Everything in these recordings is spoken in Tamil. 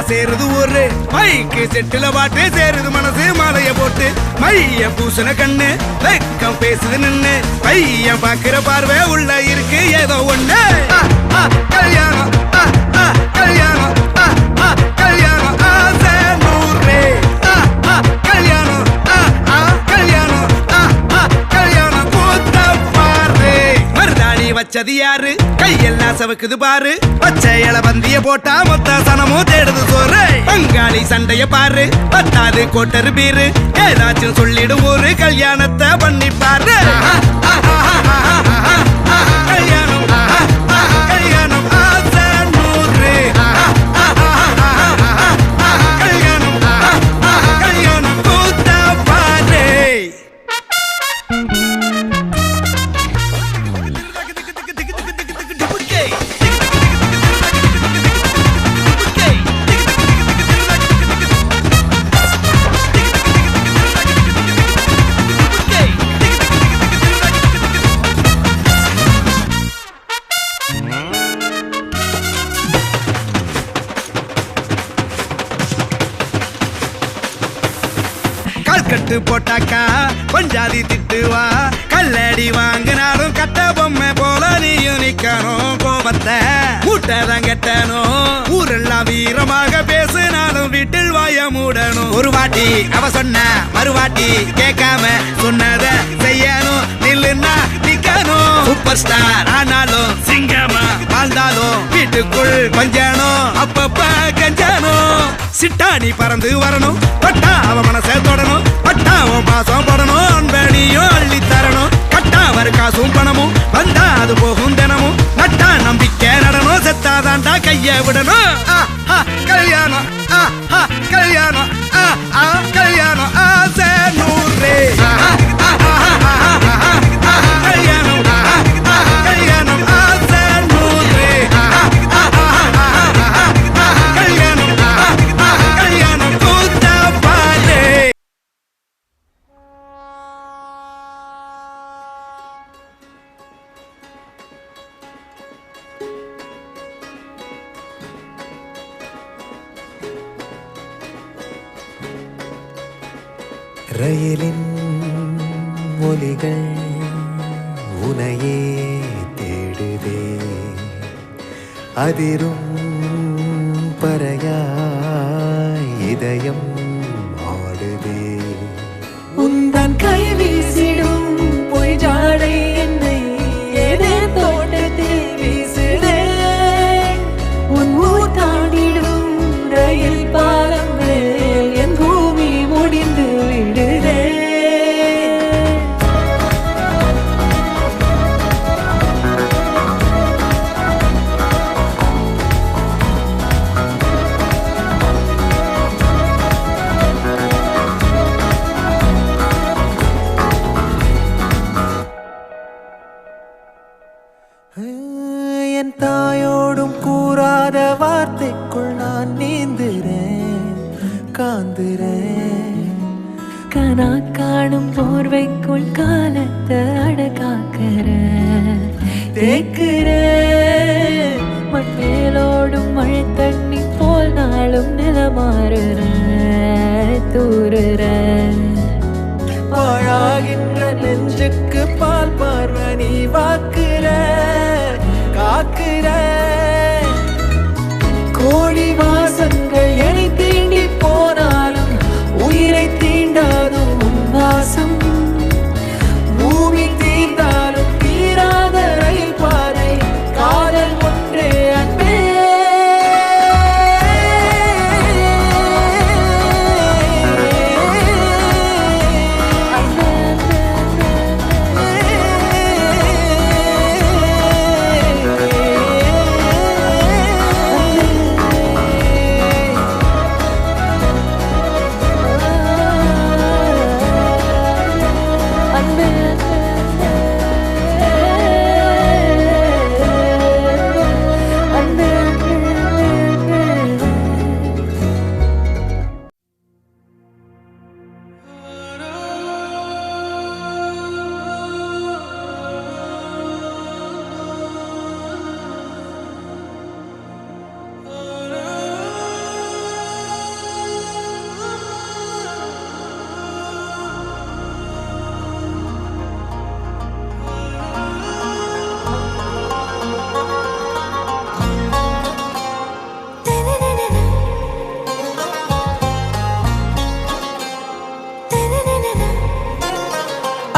சேருது ஊரு மைக்கு செட்டுல பாட்டு சேருது மனசு மாலைய போட்டு மைய பூசண கண்ணு வெக்கம் பேசுது நின்னு பையன் பாக்குற பார்வை உள்ள இருக்கு ஏதோ ஒண்ணு கல்யாணம் கல்யாணம் கல்யாணம் ஆசை நூறு கல்யாணம் கல்யாணம் கல்யாணம் கூத்த பாரு மருதாணி வச்சது யாரு கையெல்லாம் சவுக்குது பாரு பச்சை இல பந்திய போட்டா மொத்த சனமும் தேடுது சோறு பங்காளி சண்டைய பாரு பத்தாது கோட்டரு பீரு ஏதாச்சும் சொல்லிடும் ஒரு கல்யாணத்தை பண்ணி பாரு கல்யாணம் கல்யாணம் ஆசை நூறு கல்யாணம் கல்யாணம் கூத்த பாரு கட்டு போட்டாக்கா பஞ்சாதி திட்டுவா கல்லடி வாங்கினாலும் கட்ட பொம்மை போல நீயும் நிக்கணும் கோபத்தை கூட்டதான் கட்டணும் ஊரெல்லாம் வீரமாக பேசினாலும் வீட்டில் வாய மூடணும் ஒரு வாட்டி அவ சொன்ன மறுவாட்டி கேட்காம சொன்னத செய்யணும் நில்லுன்னா நிக்கணும் சூப்பர் ஸ்டார் ஆனாலும் சிங்கமா வாழ்ந்தாலும் வீட்டுக்குள் கொஞ்சணும் அப்பப்ப கஞ்சணும் சிட்டாணி பறந்து வரணும் பட்டா அவ மனசை தொடணும் பட்டாவும் பாசம் படணும் அன்பனியும் அள்ளி தரணும் கட்டா வரு காசும் பணமும் வந்தா அது போகும் தினமும் நட்டா நம்பிக்கை நடணும் செத்தாதாண்டா கைய விடணும் கல்யாணம் கல்யாணம் கல்யாணம் ஆசை நூறு கல்யாணம் கல்யாணம் ஆசை நூறு கல்யாணம் கல்யாணம் கூத்த பாரு ரயிலின் ஒலிகள் உனையே தேடுதே அதிரும் பறையாய் இதயம் ஆடுதே உந்தன் கை வீசிடும் பொய் ஜாடை என்னை ஏதே தோட்டத்தில் வீசுதே உன் ஊர் தாண்டிடும் ரயில் பாலம் மேல் என் பூமி முடிந்து விடுதே என் தாயோடும் கூறாத வார்த்தைக்குள் நான் நீந்துறேன் காந்துறேன் கனா காணும் போர்வைக்குள் காலத்தை அடக்காக்கிற தேக்குற மண்ணேலோடும் மழை தண்ணி போல் நாளும் நிலமாறுற தூறுற பாழாகின்ற நெஞ்சுக்கு பால் பார்வை நீ வாக்குற காக்குற கோடி வாசங்கள் என்னை தீண்டி போனாலும் உயிரை தீண்டாதும் உன் வாசம் பூமி தீர்ந்தாலும் தீராத ரயில் பாதை காதல் ஒன்றே அன்பே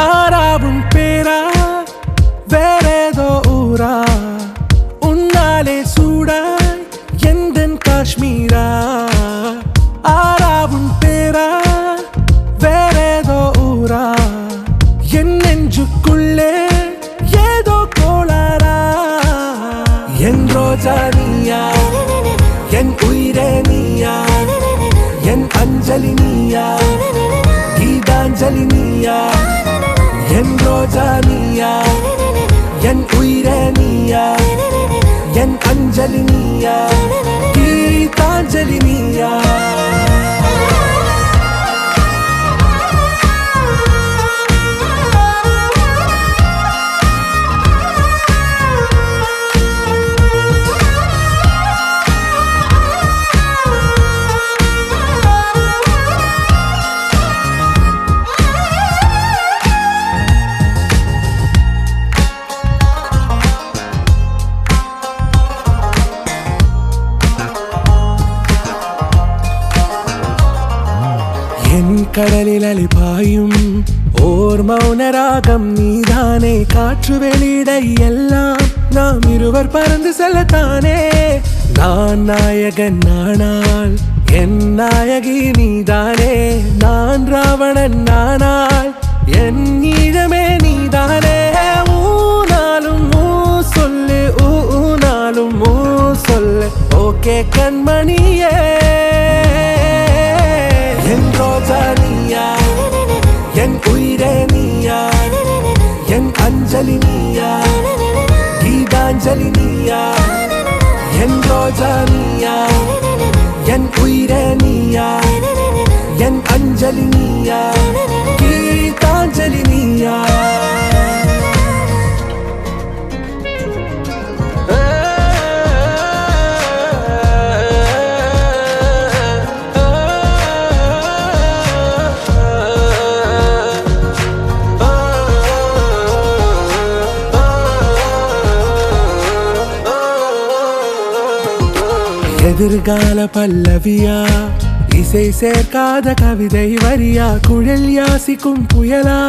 ஆறாவும் பேரா வேறேதோ ஊரா உன்னாலே சூடாய் எந்தன் காஷ்மீரா ஆறாவும் பேரா வேறேதோ ஊரா என் நெஞ்சுக்குள்ளே ஏதோ கோளாரா என் ரோஜா நீயா என் உயிரே நீயா என் அஞ்சலி நீயா கீதாஞ்சலி நீயா என் ரோஜா நீயா என் உயிரே நீயா என் அஞ்சலி நீயா கீதாஞ்சலி நீயா கடலில் அலிபாயும் ஓர் மௌனராகம் நீதானே காற்று வெளியிட எல்லாம் நாம் இருவர் பறந்து செல்லத்தானே நான் நாயகன் நானால் என் நாயகி நீதானே நான் ராவணன் நானால் என் ஈழமே நீதானே ஊனாலும் ஊ சொல்லு ஊனாலும் ஊ சொல்லு ஓகே கண்மணியே என் ரோஜா நீயா என் உயிரே நீயா என் அஞ்சலி நீயா கீதாஞ்சலி நீயா என் ரோஜா நீயா என் உயிரே நீயா என் அஞ்சலி நீயா கீதாஞ்சலி நீயா எதிர்கால பல்லவியா இசை சேர்க்காத கவிதை வரியா குழல் யாசிக்கும் புயலா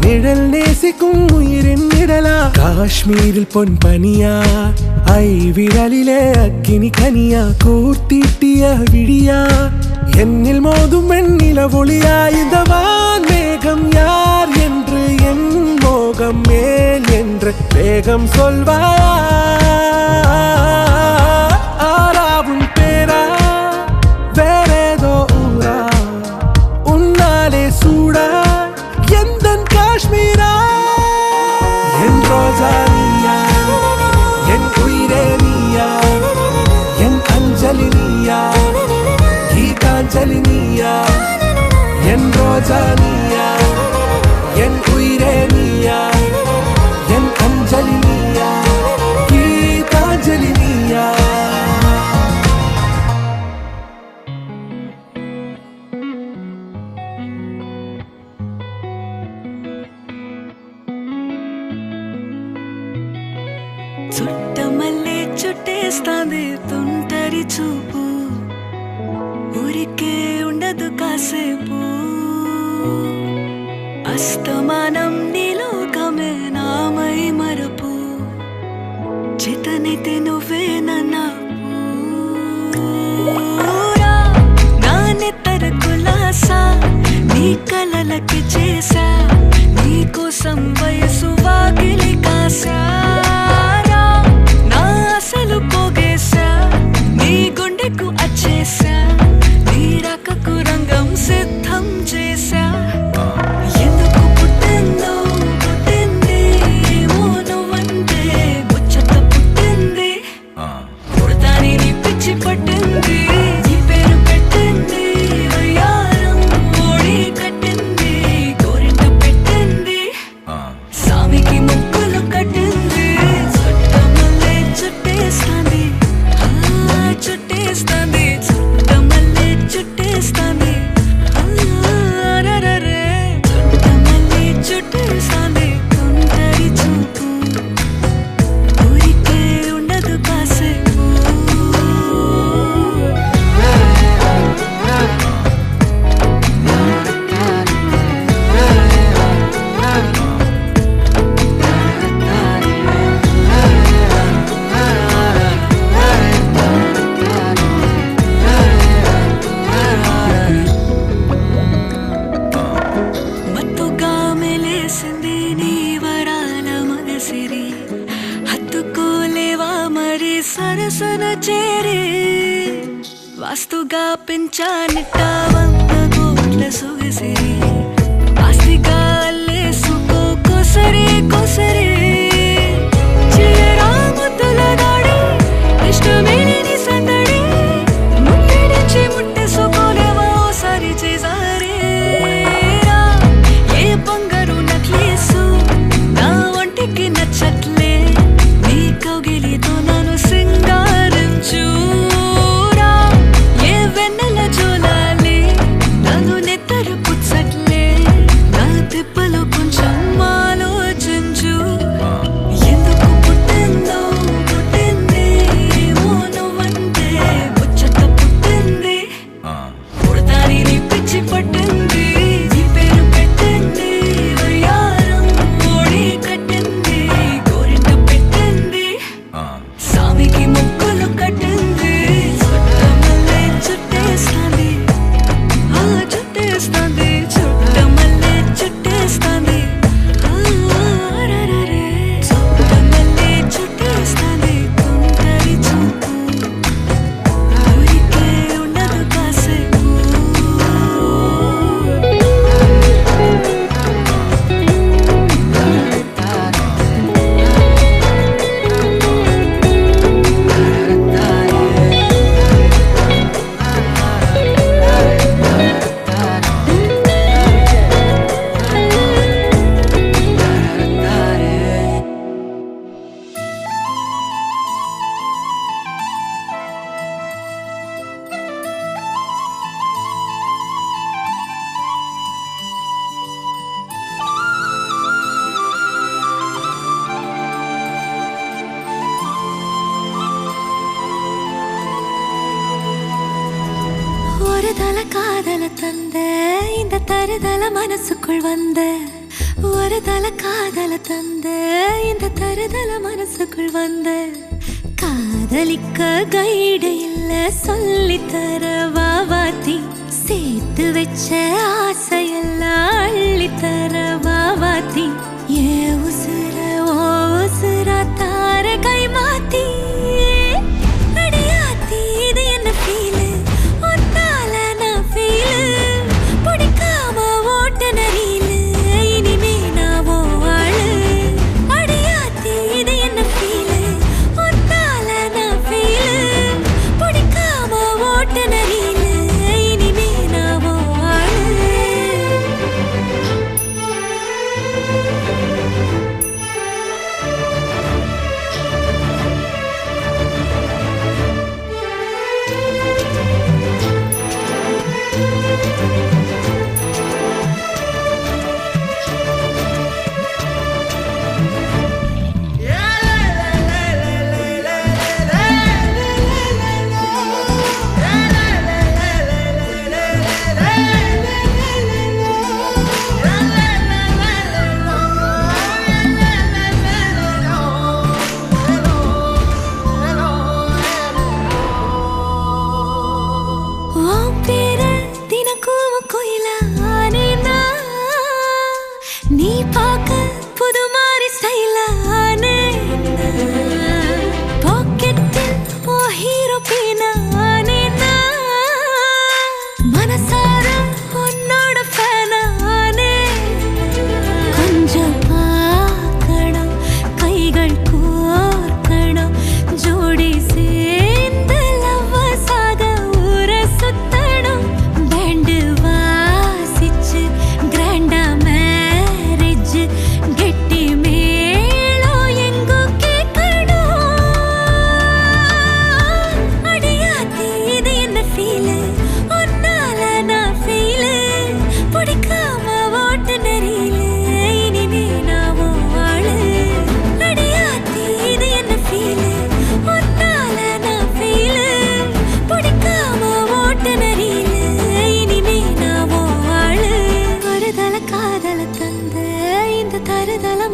நிழல் நேசிக்கும் உயிரின் நிழலா காஷ்மீரில் பொன் பனியா ஐ விரலிலே அக்கினி கனியா கூர்த்தீட்டிய விழியா என்னில் மோதும் வெண்ணில ஒளியா இந்த வான் மேகம் யார் என்று என் மோகம் மேல் என்று வேகம் சொல்வாயா ஆறாவும் பேரா வேறேதோ ஊரா உன்னாலே சூடா எந்தன் காஷ்மீரா என் ரோஜா நீயா என் உயிரே நீயா என் அஞ்சலி நீயா கீதாஞ்சலி நீயா என் ரோஜா நீயா என் உயிரே நீயா என் அஞ்சலி நீயா கீதாஞ்சலி நீயா చుట్టమల్లే చుట్టేస్తాంది తుంటరి చూపు ఊరికే ఉండదు కాసేపు అస్తమానం నీలోకమే నామై మరపు చితనైతే నువ్వే నన్నా నా నెత్తర కులాసా నీ కలలకి చేసా నీ కోసం వయసు వాకిలి కాసా అసలు పోగేశా నీ గుండెకు అచ్చేసా నీ రకకు రంగం సిద్ధం చేశా ఎందుకు పుట్టిందో పుట్టింది ఏమో నువ్వంటే ముచ్చట పుట్టింది పుడతాని నీ పిచ్చి పట్టింది నీ పేరు పెట్టింది వయ్యారం ఓడి కట్టింది గోరింట పెట్టింది సామికి ముక్కులు కట్టింది చుట్టేస్తాంది చుట్టేస్తాంది చుట్టమల్లే చుట్టేస్తాంది ఆస్తిగా పెంచానిట్టా 100 కోట్ల సొగసిరి ఆస్తిగా అల్లేసుకో కోసరే కోసరే చిరరాముతుల దాడి ఇష్టమేని సందడి ముట్టడిచి ముట్టేసుకోలేవా ఓసారి చేసారే ఏ బంగారు నక్లేసు నా ఒంటికి నచ్చట్లే నీ కౌగిలితో నన్ను సింగారించు காதல தந்த இந்த தருதல மனசுக்குள் வந்த ஒரு தல காதல தந்த இந்த தருதல மனசுக்குள் வந்த காதலிக்க கைடு இல்ல சொல்லி தர வாவாத்தி சேர்த்து வச்ச ஆசையெல்லாம் அள்ளி தர வாவாத்தி ஏ உசுர ஓ உசுரா தார கை மாத்தி அடியாத்தி இது என்ன ஃபீல்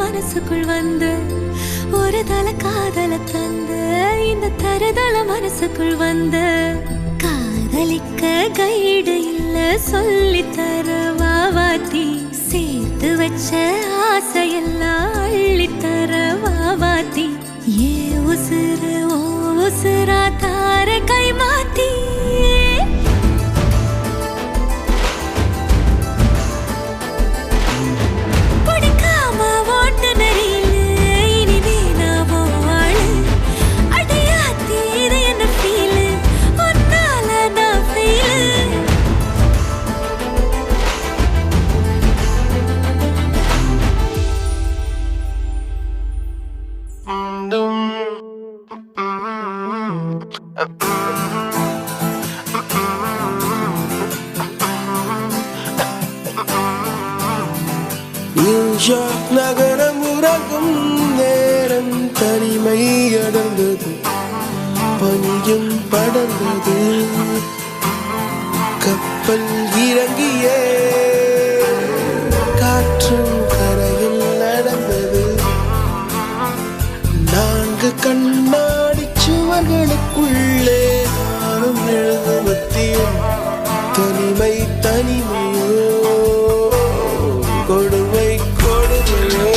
மனசுக்குள் வந்த ஒரு தல காதல தந்த இந்த தருதல மனசுக்குள் வந்த காதலிக்க கைடு இல்ல சொல்லி தர வாவாத்தி சேர்த்து வச்ச ஆசையெல்லாம் அள்ளி தர வாவாத்தி ஏ உசுர ஓ உசுரா தார கை மாத்தி நியூயார்க் நகரம் உறங்கும் நேரம் தனிமை அடர்ந்தது, பனியும் படர்ந்தது. கப்பல் இறங்கியே காற்றும் கரையில் நடந்தது. 4 கண்ணாடி சுவர்களுக்குள்ளே நானும் எழுதுவத்தியும் தனிமை தனிமையோ கொடுமை கொடுமையோ.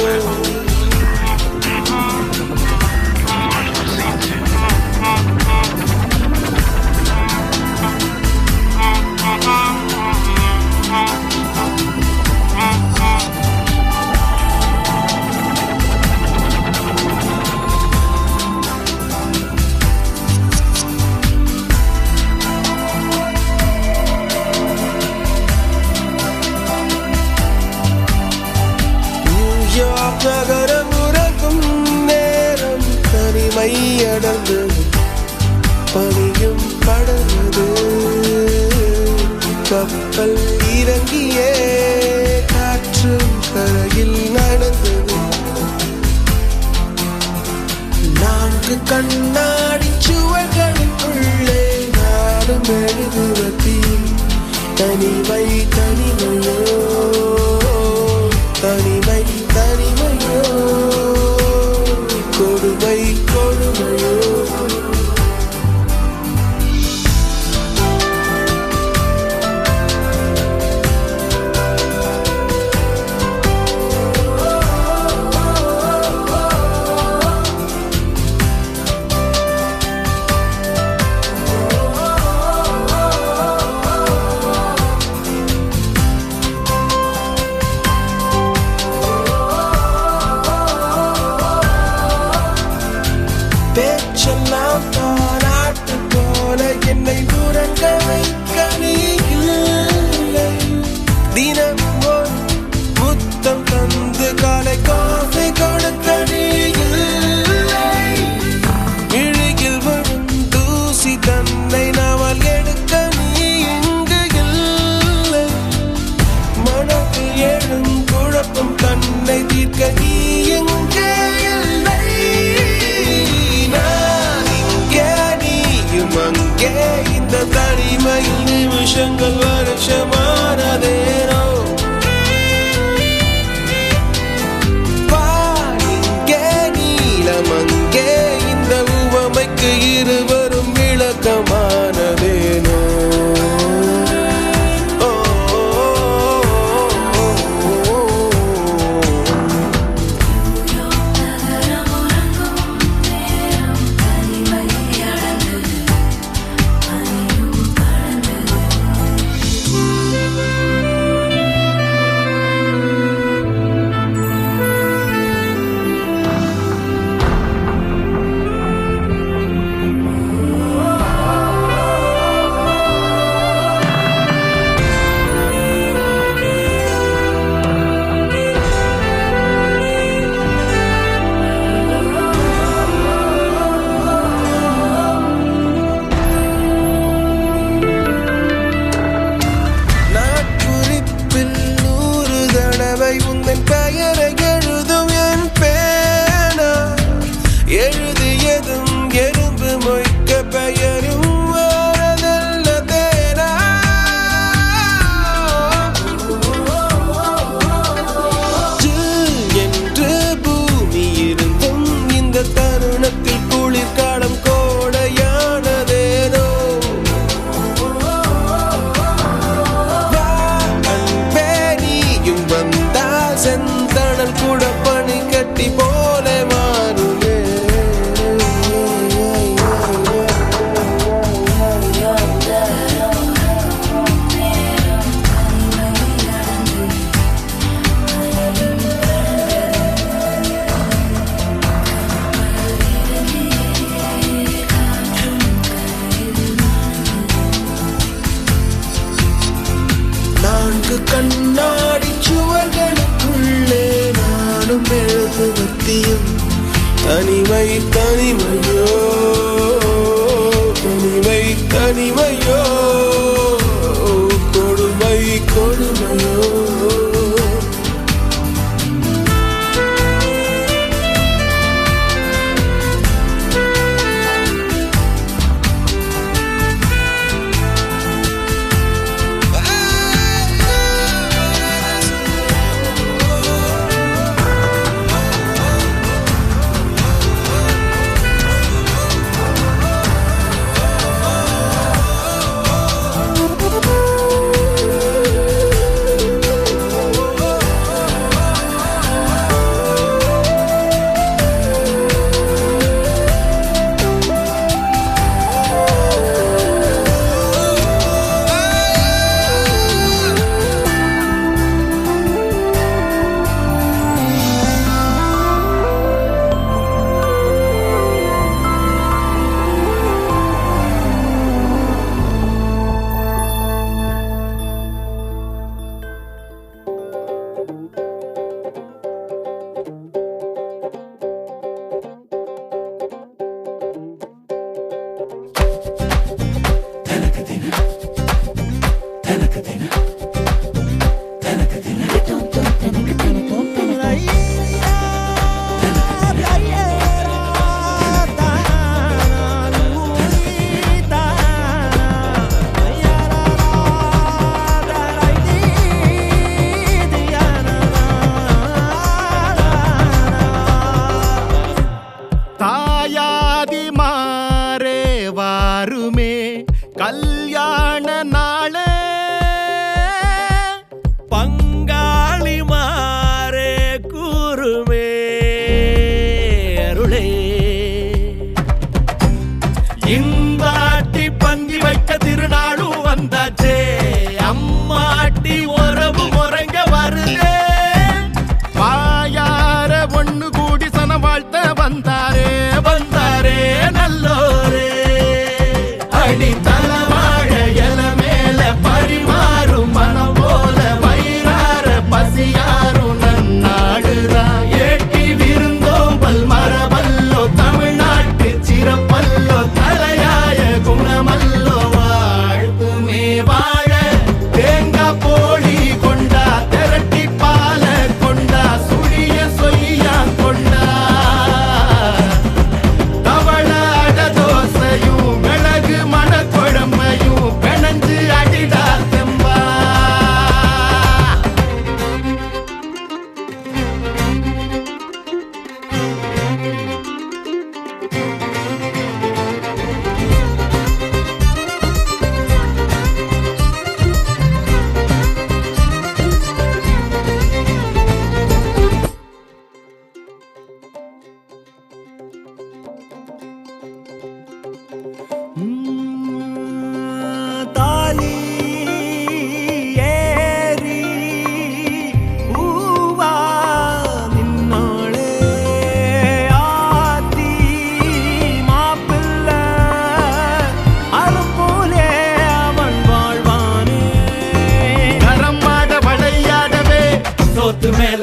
நகரம் உறங்கும் நேரம் தனிமை அடர்ந்தது, பனியும் படர்ந்தது. கப்பல் இறங்கியே காற்று கரையில் நடந்தது. 4 கண்ணாடி சுவர்களுக்குள்ளே நாடும் எழுதுவதி தனிமை தனிமையோ தனிமை தனிமையோ கொடுமை கொடுமையோ. பேச்செல்லாம் பாராட்டு போல என்னை உறங்க வைக்க நீ இல்லை. தினமும் ஒரு முத்தம் தந்து காலை காஃபி கொடுக்க நீ இல்லை. இழுகில் வரும் தூசி தன்னை நாவல் எடுக்க நீ இங்கு இல்லை. மனதில் எழும் குழப்பம் தன்னை தீர்க்க நீ எங்கே இல்லை. அங்கே இந்த தனிமையில் நிமிஷங்கள் வருஷமானதேனோ. இங்கே நீளம் அங்கே இந்த உவமைக்கு இருவரும் விளக்கமானதேனோ. உந்தன் பெயரை எழுதும் என் பேனா, எழுதியதும் எறும்பு மொய்க்க பெயரும் வரதல்ல தேனா. என்று பூமி இருந்தும் இந்த தருணத்தில் குளிர்காலம் கோடையானதேனோ. செந்தணல் கூட பனி கட்டி போல மாறுமே. நான்கு கண்ணாடி சுவர்களுக்குள்ளே நானும் எழுதுவத்தியும் தனிமை தனிமையோ தனிமை தனிமையோ கொடுமை கொடுமையோ.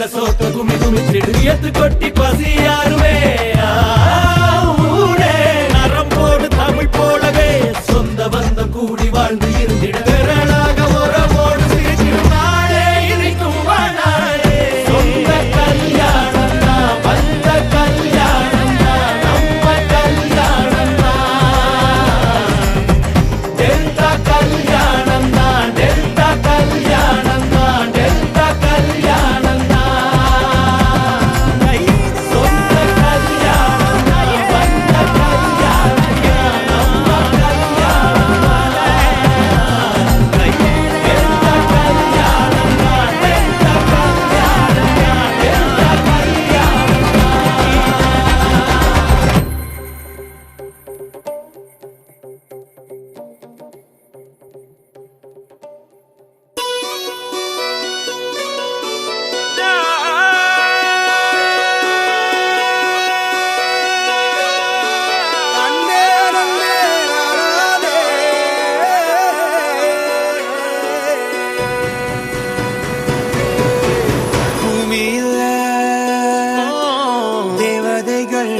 மேல சோத்த குமி குமிச்சிடு எத்து கொட்டி பசி யாருமே ஊரே நரம்போடு தமிழ் போலவே சொந்த பந்தம் கூடி வாழ்ந்து இருந்திட விரலாக உறவோடு சிரிச்சிடும் நாளே இனிக்கும் வாழாயே சொந்த கல்யாணம் தான் வந்த கல்யாணம் தான் நம்ம கல்யாணம் தான் டெல்டா கல்யாணம் தான் டெல்டா கல்யாணம் தான் டெல்டா கல்யாணம் தான் சொந்த கல்யாணம் தான் வந்த கல்யாணம் தான் நம்ம கல்யாணம் தான் டெல்டா கல்யாணம் தான் டெல்டா கல்யாணம் தான் டெல்டா கல்யாணம் அண்ணே நன்னே நானே பூமியில தேவதைகள்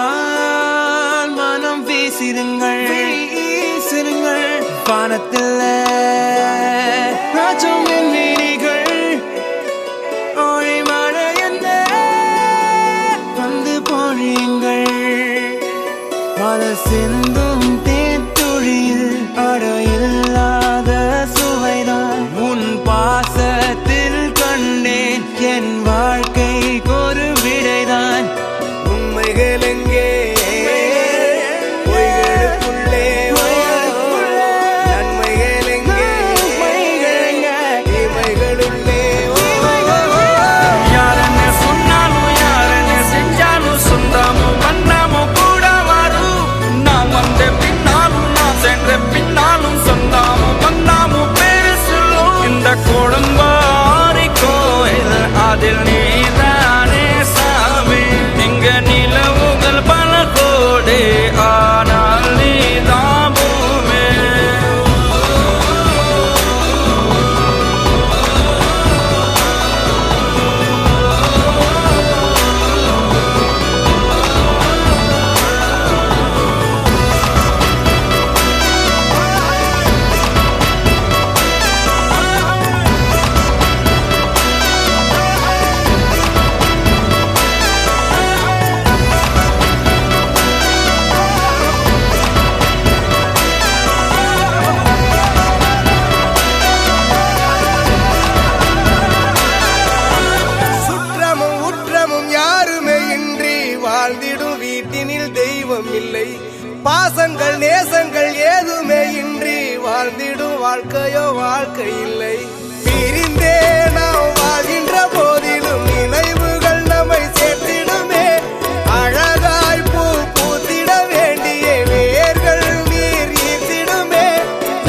புன்னகையால் மனம் வீசிருங்கள் வானத்தில் ராஜம் வீணிகள் ஒளி மழை என்ன வந்து பொழியுங்கள் பல சிந்தும் தேத்துழியில் அடையில்லாத சுவைதான் உன் பாசத்தில் கண்டேன் என் வாழ்க்கைக்கு ஒரு விடைதான் உண்மைகள் எங்கே பொய்களுக்குள்ளே நன்மைகள் எங்கே இமைகளுள்ளே யாரன்னு சொன்னாலும் யாரன்னு செஞ்சாலும் சொந்தமும் பண்ணாமும் கூட வரும் நான் வந்த பின்னாலும் நான் சென்ற பின்னாலும் சொந்தமும் பண்ணாமும் பேரு சொல்லும் இந்த குடும்பாரி கோயில் அதில் நீதானே சாமி இங்க நிலவுகள் பல கோடி ஆனால் நீதான் பூமி சுற்றமும் உற்றமும் யாருமே இன்றி வாழ்ந்திடும் வீட்டினில் தெய்வம் இல்லை பாசங்கள் நேசங்கள் ஏதுமே இன்றி வாழ்ந்திடும் வாழ்க்கையோ வாழ்க்கை இல்லை பிரிந்தே நாம் வாழ்கின்ற போதிலும் நினைவுகள் நம்மை சேர்த்திடுமே அழகாய் பூ பூத்திட வேண்டிய வேர்கள் நீர் ஈர்த்திடுமே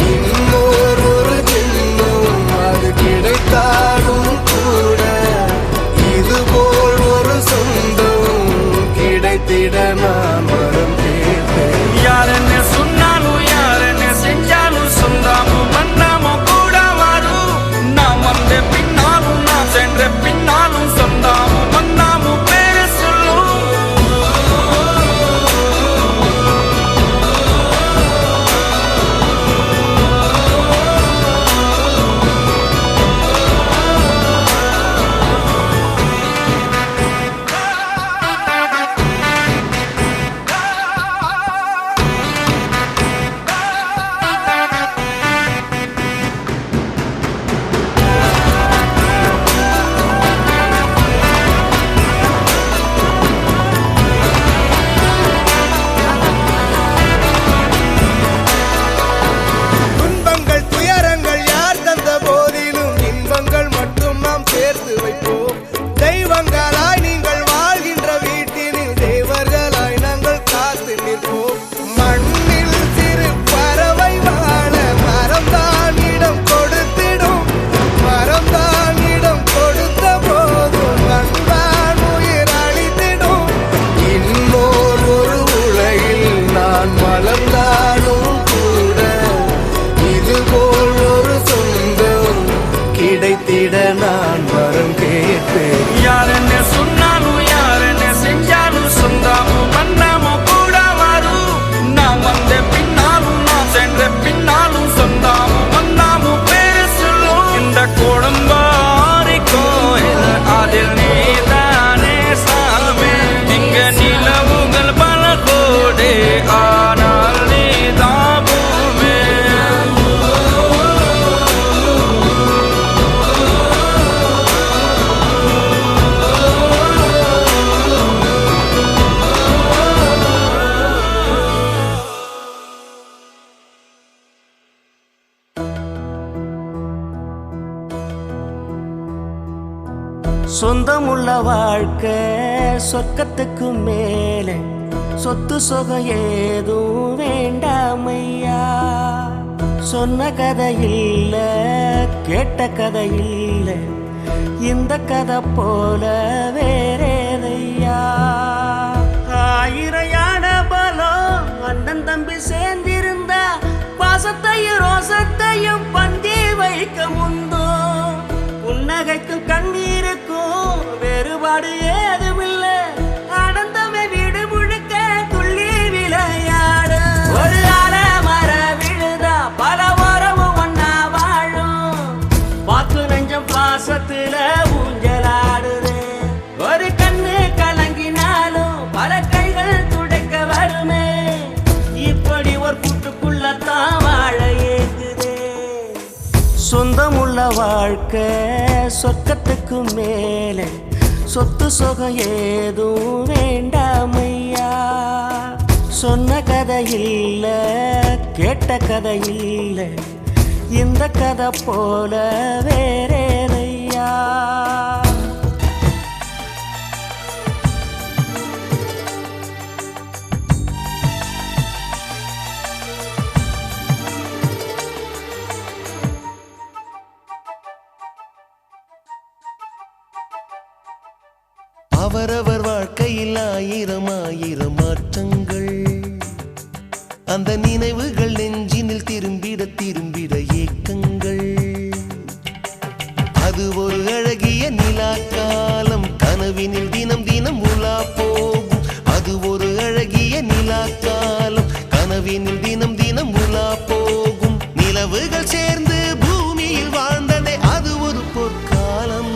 இன்னொரு ஜென்மம் அது கிடைத்தாலும் கூட இதுபோல் ஒரு சொந்தம் கிடைத்திட நான் மரம் கேட்டேன் யாரன்னு சொன்னாலும் யாரன்னு செஞ்சாலும் சொந்தமும் பண்ணாமும் கூட வரும் நான் வந்த பின்னாலும் நான் சென்ற பின்னாலும் சொந்தமும் சொந்தமுள்ள வாழ்க்கை சொர்க்கத்துக்கு மேலே சொத்து சொகம் ஏதும் வேண்டாமையா. சொன்ன கதை இல்ல கேட்ட கதை இல்ல இந்த கதை போல வேறேதையா. ஆயிரம் யானை பலம் அண்ணன் தம்பி சேர்ந்திருந்தா பாசத்தையும் ரோசத்தையும் பந்தி வைக்க முந்தோ. புன்னகைக்கும் கண்ணீருக்கும் வேறுபாடு ஏதுமில்லை. ஆனந்தமே வீடு முழுக்க துள்ளி விளையாடு. ஒரு மர விழுதா பல உறவும் ஒன்னா வாழும். வாக்கு நெஞ்சம் பாசத்துல ஊஞ்சலாடுது. ஒரு கண்ணு கலங்கினாலும் பல கைகள் துடைக்க வருமே. இப்படி ஒரு கூட்டுக்குள்ளத்தான் வாழ ஏங்குதே. சொந்தமுள்ள வாழ்க்கை சொர்க்கத்துக்கு மேலே சொத்து சொகம் ஏதும் வேண்டாமையா. சொன்ன கதை இல்ல கேட்ட கதை இல்ல இந்த கதை போல வேறேதையா. அவரவர் வாழ்க்கையில் ஆயிரம் ஆயிரம் மாற்றங்கள். அந்த நினைவுகள் நெஞ்சினில் திரும்பிட திரும்பிட ஏக்கங்கள். அது ஒரு அழகிய நிலா காலம் கனவினில் தினம் தினம் உலா போகும். அது ஒரு அழகிய நிலா காலம் கனவினில் தினம் தினம் உலா போகும். நிலவுகள் சேர்ந்து பூமியில் வாழ்ந்ததே அது ஒரு பொற்காலம்.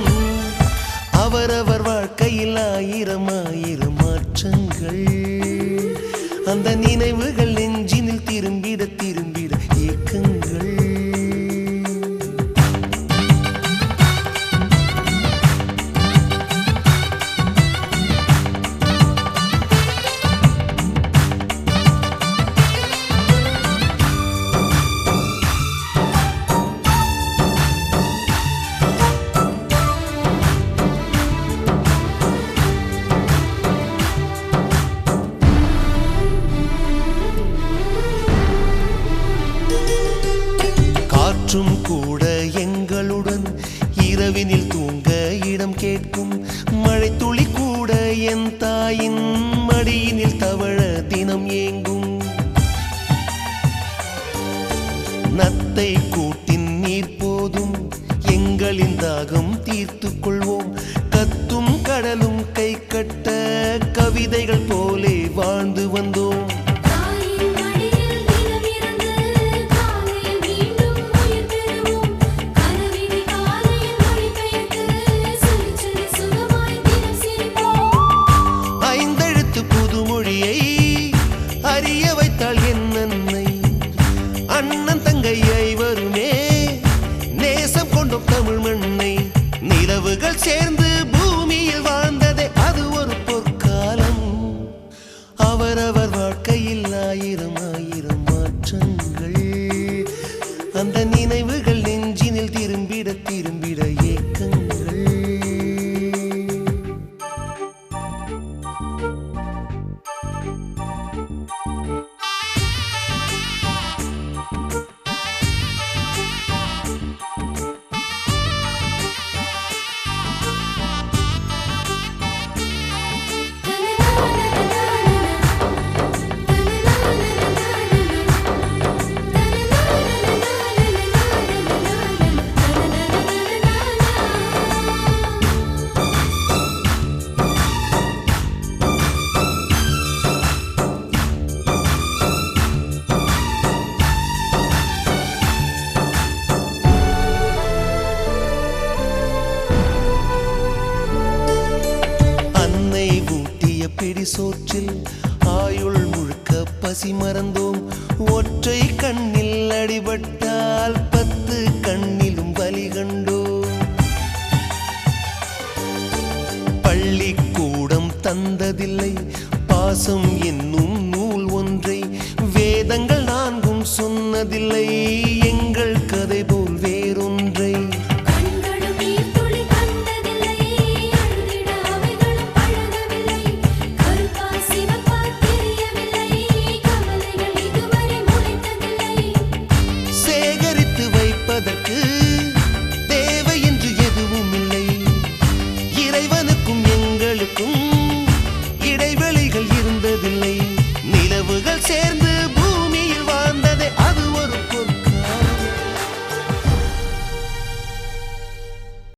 அவரவர் வாழ்க்கையில் ஆயிரம் ஆயிரம் மாற்றங்கள். அந்த நினைவுகள் நெஞ்சினில் திரும்பிட திரும்பிட ஏக்கங்கள். காற்றும் கூட எங்களுடன் இரவினில் தூங்க இடம் கேட்கும். மழை துளி கூட என் தாயின் மடியினில் தவழ தினம் ஏங்கும். நத்தை கூட்டின் நீர் போதும் எங்களின் தாகம் தீர்த்து கொள்வோம். கத்தும் கடலும் கை கட்ட கவிதைகள் போலே வாழ்ந்து வந்தோம். அறிய வைத்தாள் என் அன்னை. அண்ணன் தங்கையை வருமே நேசம் கொண்டோம் தமிழ் மண்ணை. நிலவுகள் சேர்ந்து பூமியில் வாழ்ந்ததே அது ஒரு பொற்காலம். அவரவர் வாழ்க்கையில் ஆயிரம் ஆயிரம் மாற்றங்கள். அந்த நினைவுகள் நெஞ்சினில் திரும்பிட திரும்பிட ஏக்கங்கள். நிலவுகள் சேர்ந்து